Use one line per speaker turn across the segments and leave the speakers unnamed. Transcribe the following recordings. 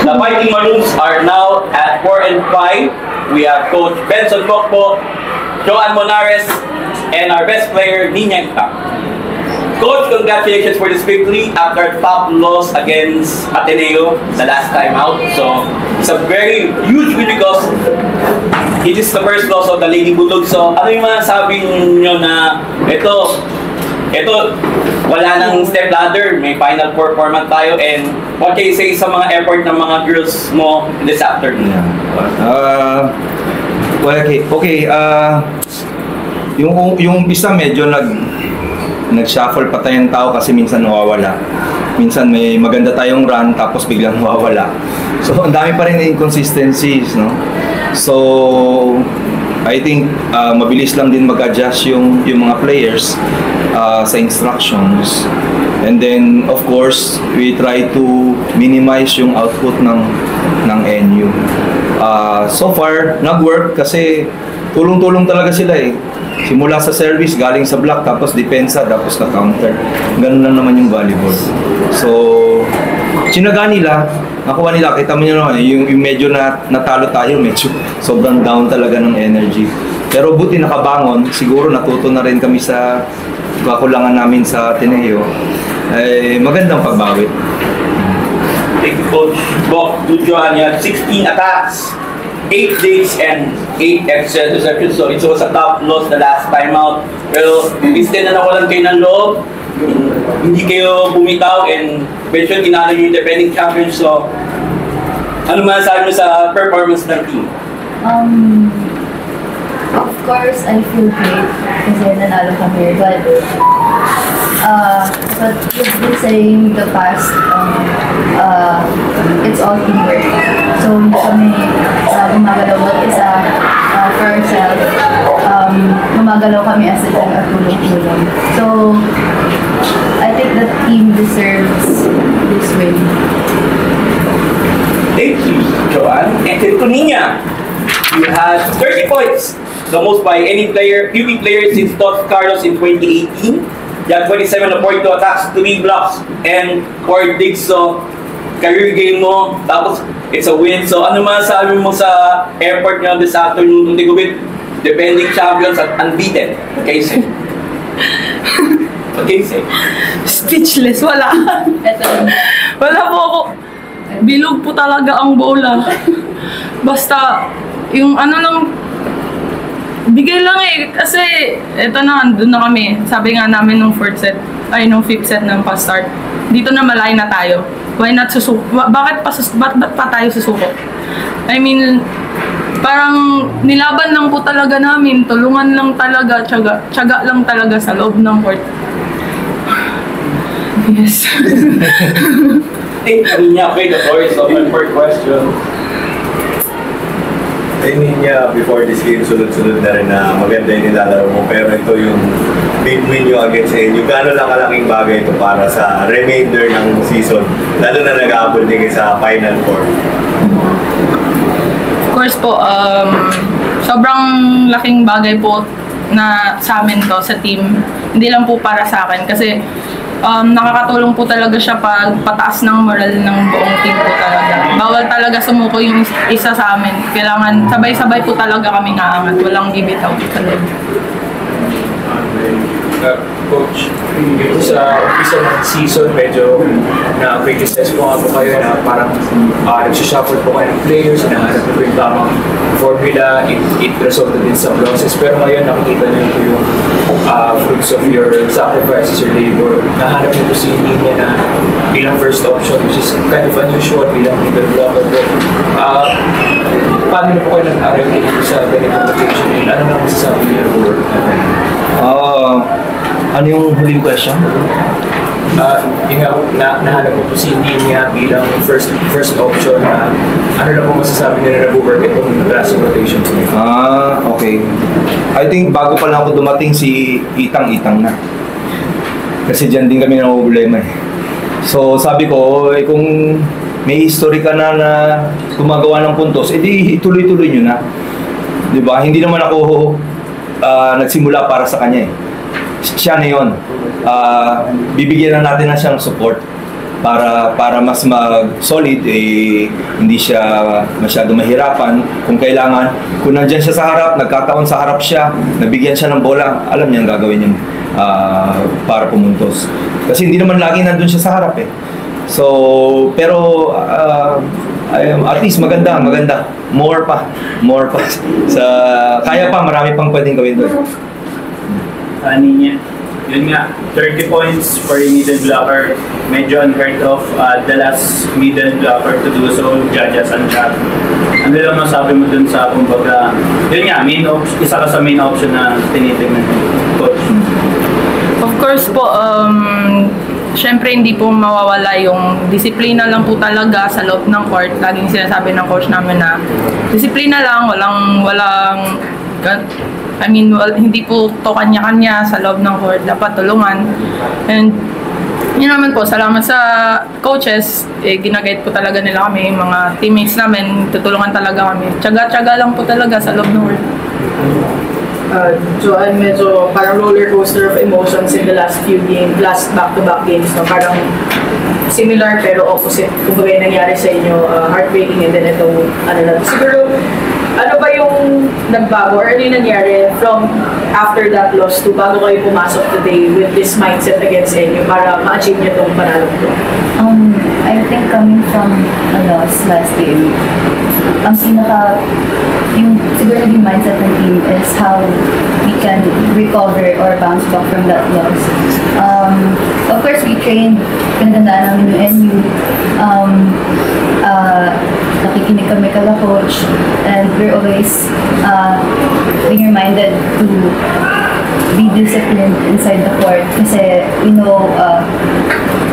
The Fighting Maroons are now at 4 and 5. We have Coach Benson Pokpo, Joanne Monares, and our best player, Ninya Ita. Coach, congratulations for this victory after top loss against Ateneo the last time out. So, it's a very huge win because it is the first loss of the Lady Bulldogs. So, ano yung masasabi nyo na ito, wala nang step ladder, may final performance tayo, and what can you say sa mga effort ng mga girls mo this afternoon?
Well, okay. Yung umpisa medyo nag-shuffle pa tayong tao kasi minsan nawawala. Minsan may maganda tayong run tapos biglang nawawala. So ang dami pa rin na inconsistencies, no? So I think mabilis lang din mag-adjust yung mga players sa instructions. And then of course, we try to minimize yung output ng NU. So far, nag-work kasi tulong-tulong talaga sila eh. Simula sa service, galing sa block, tapos depensa, tapos na counter. Ganun lang naman yung volleyball. So, sinaga nila, nakuha nila, kita mo nyo naman, yung medyo natalo tayo, medyo sobrang down talaga ng energy. Pero buti nakabangon, siguro natuto na rin kami sa kakulangan namin sa Ateneo. Magandang pagbawi.
Thank you, Coach Bok. Good job. You had 16 attacks, 8 days, and 8 exceptions. So it was a tough loss the last time out. Pero instead na nawalan kayo ng loob, hindi kayo bumitaw, and eventually tinalo yung defending champions. So ano masasabi mo sa performance ng team?
Of course, I feel great kasi nanalo kami. But you've been saying the past, it's all teamwork. So hindi kami gumagalaw mag-isa for ourselves. Gumagalaw kami as a team at tulong-tulong. So I think the team deserves this win.
Thank you, Joanne. And Ninya, you had 30 points, the most by any player, QB player since Todd Carlos in 2018. You had 27 na 42 attacks, 3 blocks, and 4 digs. So, career game mo, tapos it's a win. So, ano masasabi mo sa effort nyo this afternoon to with defending champions at unbeaten? Okay, say. Okay, say.
Speechless, wala. Wala po ako. Bilog po talaga ang bola. Basta, yung ano lang, bigay lang eh. Kasi, eto na, doon na kami. Sabi nga namin nung 5th set ng pa-start. Dito na malay na tayo. Why not susuko? Bakit pa tayo susuko? I mean, parang nilaban lang po talaga namin. Tulungan lang talaga, tiyaga lang talaga sa loob ng court. Yes.
Ninya, okay, the floor is open for question.
Ninya, before this game, sunod-sunod na rin na maganda yung nilalaro mo. Pero ito yung big win nyo against NU. Gano'n lang kalaking bagay ito para sa remainder ng season? Lalo na nag-aabol din sa Final Four.
Of course po, sobrang laking bagay po na sa amin to, sa team. Hindi lang po para sa akin kasi nakakatulong po talaga siya pag pataas ng moral ng buong team po talaga. Bawal talaga sumuko yung isa sa amin. Kailangan sabay-sabay po talaga kami naangat. Walang gibitaw sa loob.
Coach, dito sa umpisa ng season, medyo na-criticize po nga po kayo na parang nagsishuffle po kayo ng players, nahanap po yung tamang formula, it resulted in some losses. Pero ngayon, nakikita niyo po yung fruits of your sacrifices, your labor. Nahanap niyo po si Ninya na bilang first option, which is kind of unusual bilang middle blocker. Paano niyo po kayo nag-aral dito sa ganitong location? Ano na masasabi niyo po?
Ano yung huling question?
Yung nga, nahanap po si Ninya bilang first option na ano lang po masasabi nila na nag-work itong classic rotation?
Okay. I think bago pa lang ako dumating si Itang na. Kasi dyan din kami problema eh. So sabi ko, kung may history ka na gumagawa ng puntos, edi ituloy-tuloy nyo na. Diba? Hindi naman ako nagsimula para sa kanya eh. Siya na yun. Bibigyan na natin na siyang support. para mas mag-solid, hindi siya masyado mahirapan. Kung kailangan, kung nandyan siya sa harap, nagkataon sa harap siya, nabigyan siya ng bola, alam niya ang gagawin niya para pumuntos. Kasi hindi naman lagi nandun siya sa harap eh. So, pero at least maganda. More pa. Kaya pa, marami pang pwedeng gawin doon.
Ninya, yun nga, 30 points for a middle blocker. Medyo unheard of. The last middle blocker to do so, Jaja Sanchar. Ano lang masabi mo dun sa, kumbaga, yun nga, isa ka sa main option na tinitignan coach?
Of course po, syempre hindi po mawawala yung disiplina lang po talaga sa loob ng court. Laging sinasabi ng coach namin na disiplina lang, walang hindi po to kanya-kanya sa loob ng court, dapat tulungan. And yun naman po, salamat sa coaches, ginaguide po talaga nila kami, mga teammates namin, tutulungan talaga kami. Tiyaga-tiyaga lang po talaga sa loob ng court.
Joanne, medyo parang roller coaster of emotions in the last back-to-back games, no? Parang similar pero opposite. Kung bagay nangyari sa inyo, heartbreaking, and then itong siguro, ano ba yung nagbago or ano yung nangyari from after that loss to bago kayo pumasok today with this mindset against NU para ma-achieve nyo itong panalo ko?
I think coming from a loss last game, yung siguro naging mindset ng team is how we can recover or bounce back from that loss. Of course, we trained, pinagandaan namin yung NU, nakikinig kami kala coach, and we're always being reminded to be disciplined inside the court kasi we know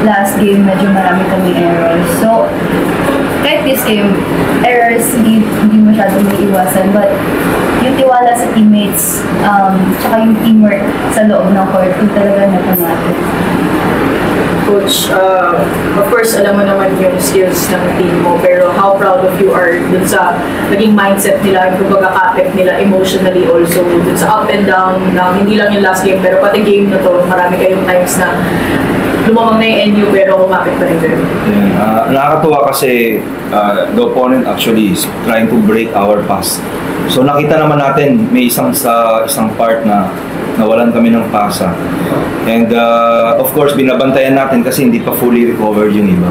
last game medyo marami kaming errors. So, kahit this game, errors hindi masyadong maiiwasan, but yung tiwala sa teammates, tsaka yung teamwork sa loob ng court, yung talaga natin.
Coach, of course, alam mo naman yung skills ng team mo, pero how proud of you are dun sa naging mindset nila, yung pagkakapit nila emotionally also, dun sa up and down, na hindi lang yung last game, pero pati game na to, marami kayong times na lumamang na yung NU pero kumapit pa rin kayo.
Nakakatuwa kasi the opponent actually is trying to break our pass. So nakita naman natin may isang part na nawalan kami ng pasa. And of course binabantayan natin kasi hindi pa fully recovered yung iba.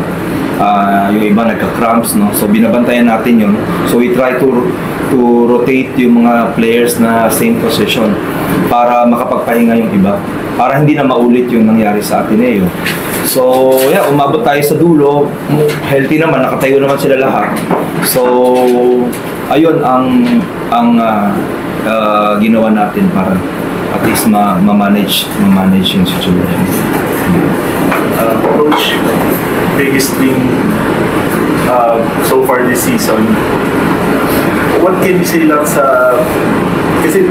Yung iba nagka-cramps, no? So binabantayan natin yun. So we try to rotate yung mga players na same position para makapagpahinga yung iba. Para hindi na maulit yung nangyari sa Ateneo. So, yeah, umabot tayo sa dulo. Healthy naman, nakatayo naman sila lahat. So, ayun ang ginawa natin para at least ma-manage yung situation.
Coach, biggest thing so far this season, what can you say lang sa, kasi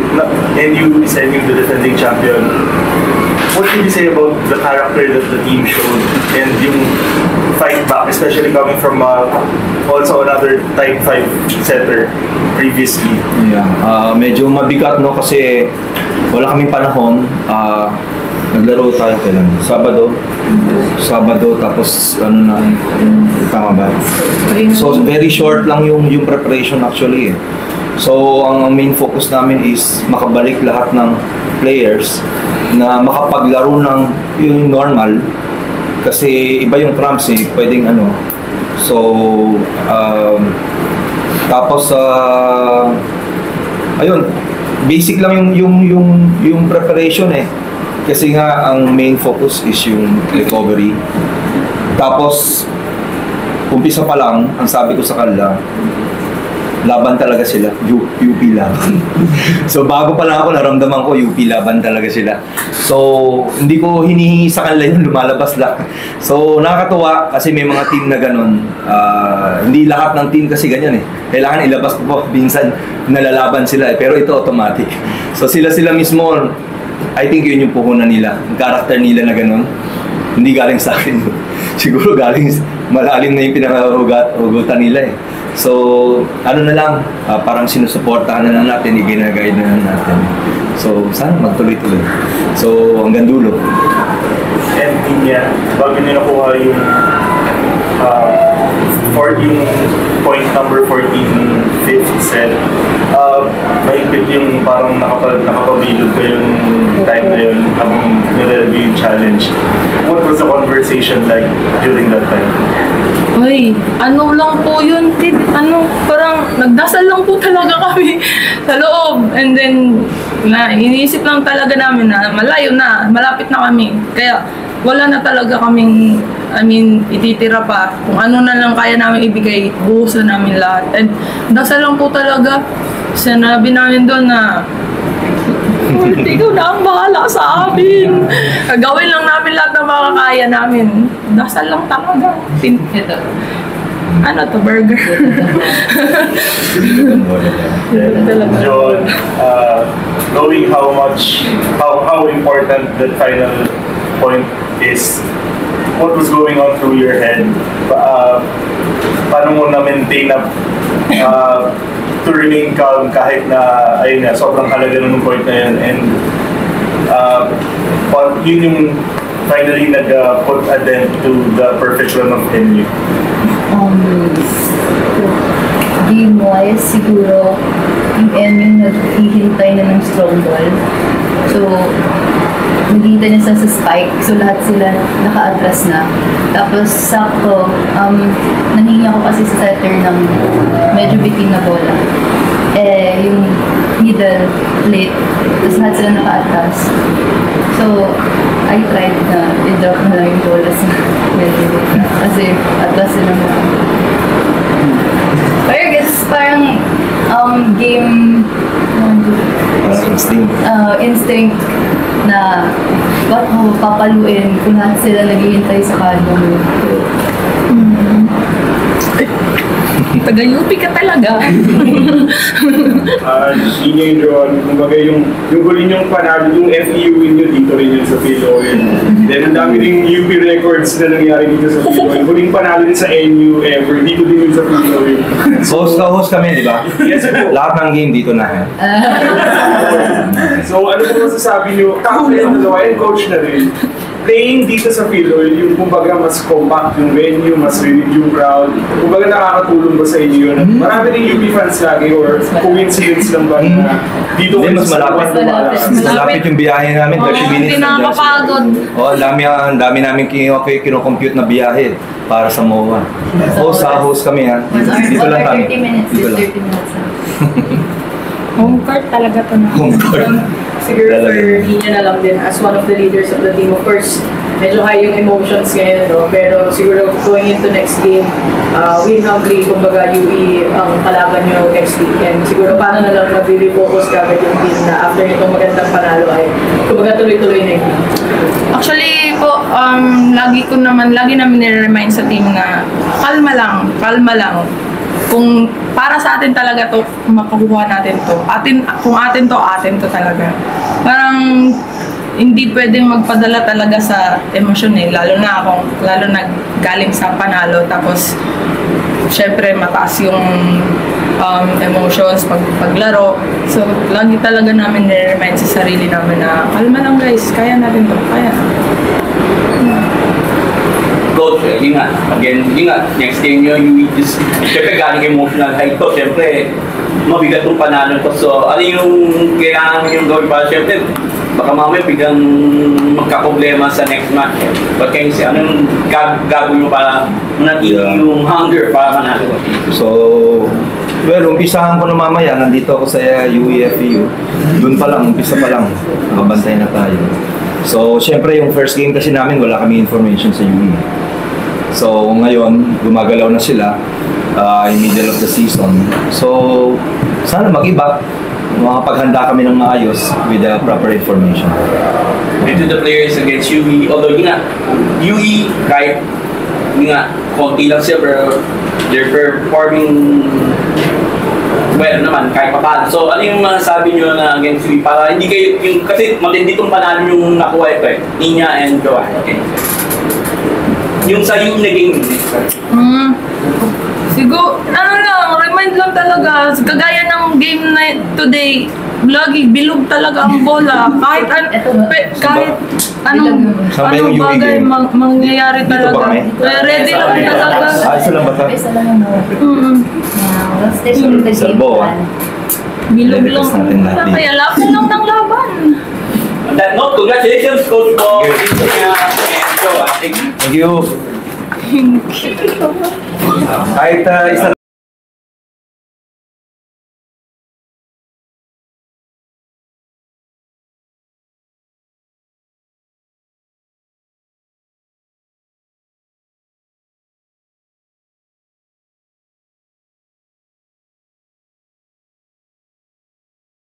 NU is the defending champion, what can you say about the character that the team showed and yung fight back, especially coming from also another type 5 setter previously?
Yeah, medyo mabigat, no, kasi wala kaming panahon. Naglaro tayo kailan? Sabado, tapos ano na, tama ba? So very short lang yung preparation actually. So ang main focus namin is makabalik lahat ng players na makapaglaro ng yung normal kasi iba yung cramps pwedeng ano. So tapos ayun, basic lang yung preparation kasi nga ang main focus is yung recovery. Tapos umpisa pa lang ang sabi ko sa kanila, laban talaga sila, UP lang. So bago pa lang ako naramdaman ko UP laban talaga sila. So hindi ko hinihingi sa kanila yung lumalabas lang. So nakakatuwa kasi may mga team na ganun. Hindi lahat ng team kasi ganyan Kailangan ilabas po minsan nalalaban sila pero ito automatic. So sila mismo, I think yun yung puhunan nila, yung character nila na ganun. Hindi galing sa akin. Siguro galing malalim na yung pinangahugutan nila So, ano na lang, parang sinusuportahan na lang natin, i-guide na lang natin. So, sana magtuloy-tuloy. So, hanggang dulo.
And bago nyo nakuha yung for yung point number 14, 5th set, mahigpit yung parang nakapabilog ko yung time na yun habang nire-review yung challenge. What was the conversation like during that time?
Uy, ano lang po yun, kid, parang nagdasal lang po talaga kami sa loob. And then, iniisip lang talaga namin na malayo na, malapit na kami. Kaya, wala na talaga kaming, ititira pa. Kung ano na lang kaya namin ibigay, buhos na namin lahat. And, dasal lang po talaga. Sinabi namin doon na, ikaw na ang bahala sa amin. Gawin lang namin lahat ng makakaya namin. Dasal lang talaga. Ito. Ano to, burger?
John, knowing how important that final point is, what was going on through your head? Paano mo na-maintain to remain calm kahit na ayun nga, sobrang halaga ng point na yun, and yun yung finally nag-put a dent to the perfect run of MU?
Game-wise, siguro yung MU naghihintay na ng strong ball. So, naghihintay niya sa spike. So, lahat sila naka-atras na. Tapos, sakto, nahingi ako kasi sa setter ng medyo biting na bola. Yung middle, late. Tapos, lahat sila naka-atras. So, I tried na i-drop na lang yung bola sa medyo late na. Kasi, atras sila na. Pero I guess, parang game instinct na ba't mo papaluin kung lahat sila naghihintay sa kanto mo.
Taga-UP ka talaga.
Ninya yung John, kumbaga yung huli niyong panalo, yung FEU win nyo dito rin yun sa Philoil. Then ang dami rin UP records na nangyari dito sa Philoil. Huling panalo din sa NU ever, dito din yun sa Philoil.
Host kami, di ba?
Yes po.
Lahat ng game dito na.
So ano po masasabi niyo, kakapit na dalawa, and coach na rin, playing dito sa Philoil, yung kumbaga mas compact yung venue, mas vivid yung crowd, kumbaga nakakatulong ba sa inyo yun? Marami rin UP fans lagi, or coincidence lang ba na dito kayo
mas
sa
malapit yung biyahe namin, 30 minutes.
Hindi nakakapagod.
Ang dami namin kino-compute na biyahe para sa MOA. Host kami ha. Dito lang kami.
30 minutes,
Dito lang.
30 minutes.
Home court talaga to na.
Home court.
Siguro for Ninya na lang din, as one of the leaders of the team, of course, medyo high yung emotions ngayon, no? Pero siguro going into next game, win hungry, kumbaga UE ang kalaban nyo next weekend. Siguro paano na lang mag-refocus kagad yung team na after nitong magandang panalo ay kumbaga tuloy-tuloy na yung team?
Actually po, lagi namin nire-remind sa team na kalma lang. Kung para sa atin talaga to, makukuha natin to. Kung atin to talaga. Parang hindi pwedeng magpadala talaga sa emosyon lalo na galing sa panalo, tapos syempre mataas yung emotions paglaro. So lagi talaga namin nire-remind sa sarili namin na kalma lang guys, kaya natin to, kaya.
Coach, yun nga, next game nyo, siyempre galing emotional high to, siyempre, mabigat yung panalo to. So, ano yung kailangan yung gawin para, siyempre, baka mamaya biglang magkaproblema sa next match. But kayo siya, anong gagawin mo para manatili yung hunger para manalo?
So, umpisahan ko na mamaya, nandito ako sa UEFU. Doon pa lang, umpisa pa lang, nakabantay na tayo. So, syempre yung first game kasi namin, wala kami information sa UE. So, ngayon, gumagalaw na sila in middle of the season. So, sana mag-iba. Makapaghanda kami ng maayos with the proper information.
And to the players against UE, although UE, kahit konti lang siya, pero they're performing well naman, kahit papaano. So, ano yung masasabi nyo na against UE para hindi kayo, kasi matindi itong panalo yung nakuha ito Ninya and Joanne. Okay. Yung sa UE na game.
Siguro, ano lang, remind lang talaga, kagaya ng game na today, lagi bilog talaga ang bola. Kahit anong bagay mangyayari talaga. Ready lang talaga.
Isa lang ba ito?
Isa lang yung now, let's take a look at the game plan.
Bilog lang. Kaya laban lang ng laban.
On that note, congratulations, Coach Bo, Ninya, and Joe.
Thank you. Kahit isa